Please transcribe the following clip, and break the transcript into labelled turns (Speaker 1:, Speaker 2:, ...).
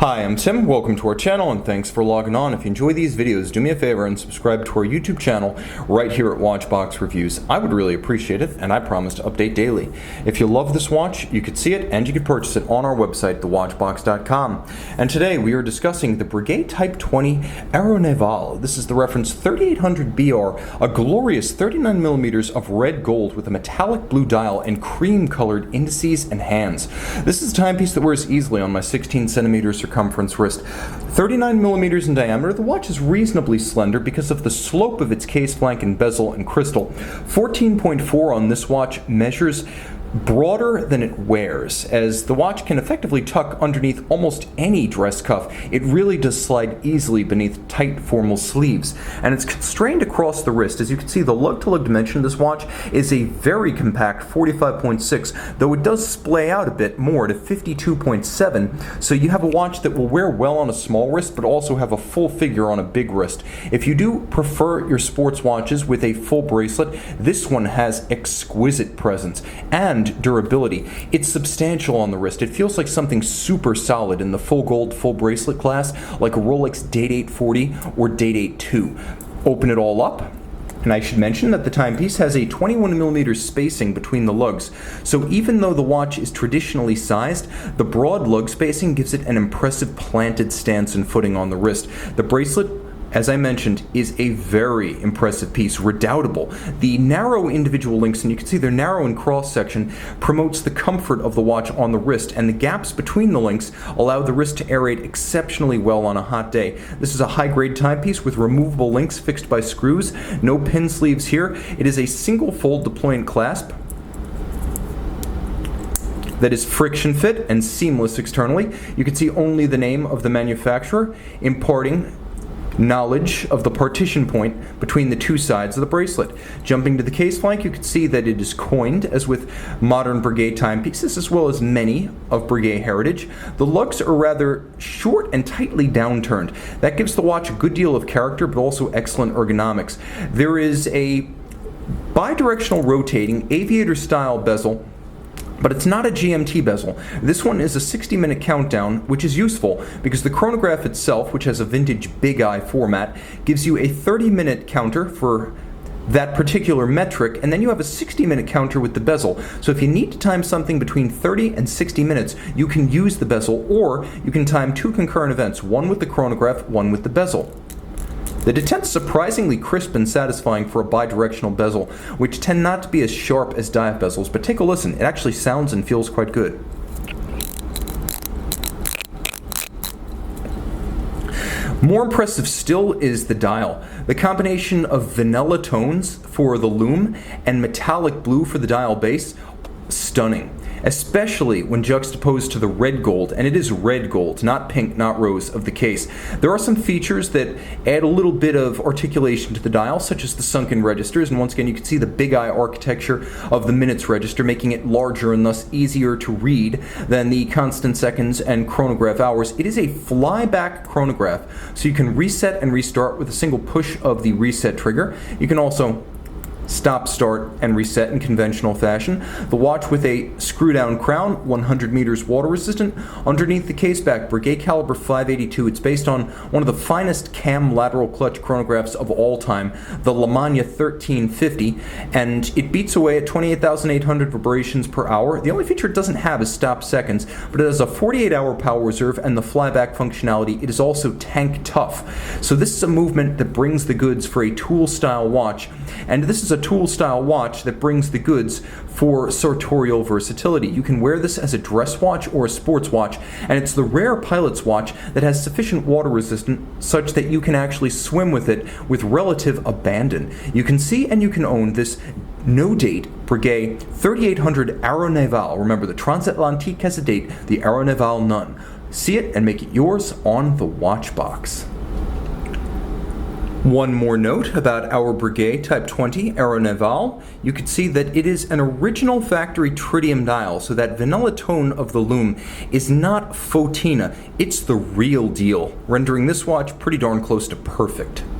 Speaker 1: Hi, I'm Tim. Welcome to our channel and thanks for logging on. If you enjoy these videos, do me a favor and subscribe to our YouTube channel right here at Watchbox Reviews. I would really appreciate it, and I promise to update daily. If you love this watch, you could see it and you could purchase it on our website, thewatchbox.com. And today we are discussing the Breguet Type 20 Aeronavale. This is the reference 3800BR, a glorious 39mm of red gold with a metallic blue dial and cream-colored indices and hands. This is a timepiece that wears easily on my 16cm circumference wrist. 39mm in diameter, the watch is reasonably slender because of the slope of its case flank and bezel and crystal. 14.4 on this watch measures broader than it wears, as the watch can effectively tuck underneath almost any dress cuff. It really does slide easily beneath tight formal sleeves, and it's constrained across the wrist. As you can see, the lug-to-lug dimension of this watch is a very compact 45.6, though it does splay out a bit more to 52.7, so you have a watch that will wear well on a small wrist but also have a full figure on a big wrist. If you do prefer your sports watches with a full bracelet, this one has exquisite presence and durability. It's substantial on the wrist. It feels like something super solid in the full gold, full bracelet class, like a Rolex Date 840 or Date 82. Open it all up, and I should mention that the timepiece has a 21mm spacing between the lugs. So even though the watch is traditionally sized, the broad lug spacing gives it an impressive planted stance and footing on the wrist. The bracelet, as I mentioned, is a very impressive piece, redoubtable. The narrow individual links, and you can see they're narrow in cross-section, promotes the comfort of the watch on the wrist, and the gaps between the links allow the wrist to aerate exceptionally well on a hot day. This is a high-grade timepiece with removable links fixed by screws, no pin sleeves here. It is a single-fold deployant clasp that is friction fit and seamless externally. You can see only the name of the manufacturer, imparting knowledge of the partition point between the two sides of the bracelet. Jumping to the case flank, you can see that it is coined, as with modern Breguet timepieces, as well as many of Breguet heritage. The lugs are rather short and tightly downturned. That gives the watch a good deal of character, but also excellent ergonomics. There is a bidirectional rotating aviator-style bezel, but it's not a GMT bezel. This one is a 60-minute countdown, which is useful because the chronograph itself, which has a vintage big eye format, gives you a 30-minute counter for that particular metric, and then you have a 60-minute counter with the bezel. So if you need to time something between 30 and 60 minutes, you can use the bezel, or you can time two concurrent events, one with the chronograph, one with the bezel. The detent's surprisingly crisp and satisfying for a bidirectional bezel, which tend not to be as sharp as dive bezels, but take a listen. It actually sounds and feels quite good. More impressive still is the dial. The combination of vanilla tones for the lume and metallic blue for the dial base, stunning. Especially when juxtaposed to the red gold, and it is red gold, not pink, not rose, of the case. There are some features that add a little bit of articulation to the dial, such as the sunken registers, and once again you can see the big eye architecture of the minutes register, making it larger and thus easier to read than the constant seconds and chronograph hours. It is a flyback chronograph, so you can reset and restart with a single push of the reset trigger. You can also stop, start, and reset in conventional fashion. The watch with a screw-down crown, 100 meters water resistant. Underneath the caseback, Breguet caliber 582. It's based on one of the finest cam lateral clutch chronographs of all time, the Lamagna 1350, and it beats away at 28,800 vibrations per hour. The only feature it doesn't have is stop seconds, but it has a 48-hour power reserve and the flyback functionality. It is also tank tough. So this is a movement that brings the goods for a tool-style watch, and this is a tool-style watch that brings the goods for sartorial versatility. You can wear this as a dress watch or a sports watch, and it's the rare pilot's watch that has sufficient water resistance such that you can actually swim with it with relative abandon. You can see and you can own this no-date Breguet 3800 Aeronavale. Remember, the Transatlantique has a date, the Aeronavale none. See it and make it yours on the Watchbox. One more note about our Breguet Type 20 Aeronavale. You can see that it is an original factory tritium dial, so that vanilla tone of the lume is not fauxtina, it's the real deal, rendering this watch pretty darn close to perfect.